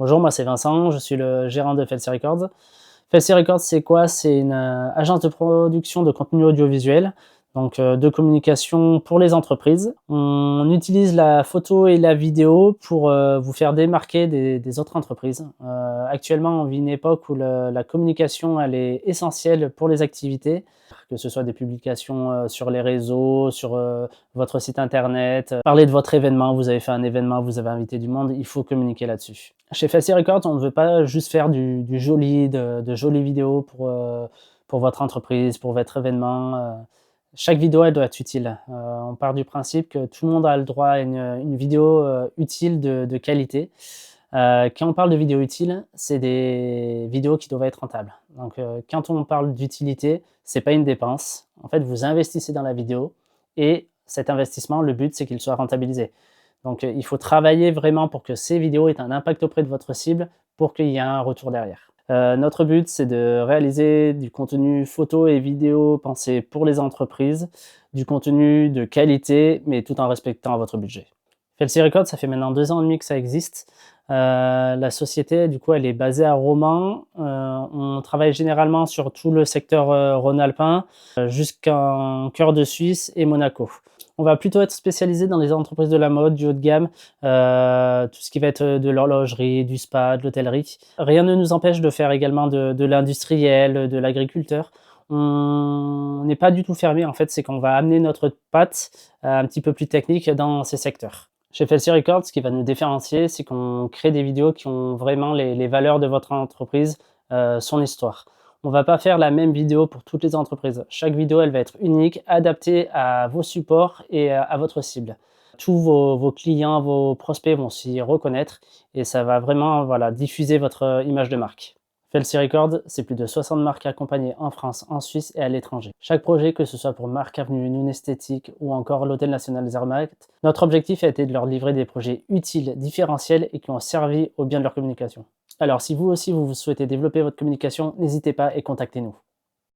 Bonjour, moi c'est Vincent, je suis le gérant de Felsi Records. Felsi Records, c'est quoi? C'est une agence de production de contenu audiovisuel, donc de communication pour les entreprises. On utilise la photo et la vidéo pour vous faire démarquer des autres entreprises. Actuellement, on vit une époque où la communication elle est essentielle pour les activités, que ce soit des publications sur les réseaux, sur votre site internet, parler de votre événement, vous avez fait un événement, vous avez invité du monde, il faut communiquer là-dessus. Chez Felsi Records, on ne veut pas juste faire du joli, de jolies vidéos pour votre entreprise, pour votre événement. Chaque vidéo, elle doit être utile. On part du principe que tout le monde a le droit à une vidéo utile de qualité. Quand on parle de vidéos utiles, c'est des vidéos qui doivent être rentables. Donc, quand on parle d'utilité, c'est pas une dépense. En fait, vous investissez dans la vidéo et cet investissement, le but, c'est qu'il soit rentabilisé. Donc, il faut travailler vraiment pour que ces vidéos aient un impact auprès de votre cible pour qu'il y ait un retour derrière. Notre but, c'est de réaliser du contenu photo et vidéo pensé pour les entreprises, du contenu de qualité, mais tout en respectant votre budget. Felsi Records, ça fait maintenant 2 ans et demi que ça existe. La société, du coup, elle est basée à Romans. On travaille généralement sur tout le secteur rhône-alpin, jusqu'en cœur de Suisse et Monaco. On va plutôt être spécialisé dans les entreprises de la mode, du haut de gamme, tout ce qui va être de l'horlogerie, du spa, de l'hôtellerie. Rien ne nous empêche de faire également de l'industriel, de l'agriculteur. On n'est pas du tout fermé, en fait, c'est qu'on va amener notre patte un petit peu plus technique dans ces secteurs. Chez Felsi Records, ce qui va nous différencier, c'est qu'on crée des vidéos qui ont vraiment les valeurs de votre entreprise, son histoire. On ne va pas faire la même vidéo pour toutes les entreprises. Chaque vidéo, elle va être unique, adaptée à vos supports et à votre cible. Tous vos clients, vos prospects vont s'y reconnaître et ça va vraiment voilà, diffuser votre image de marque. Felsi Records, c'est plus de 60 marques accompagnées en France, en Suisse et à l'étranger. Chaque projet, que ce soit pour Marque Avenue, Noon Esthétique ou encore l'Hôtel National Zermatt, notre objectif a été de leur livrer des projets utiles, différentiels et qui ont servi au bien de leur communication. Alors si vous aussi vous souhaitez développer votre communication, n'hésitez pas et contactez-nous.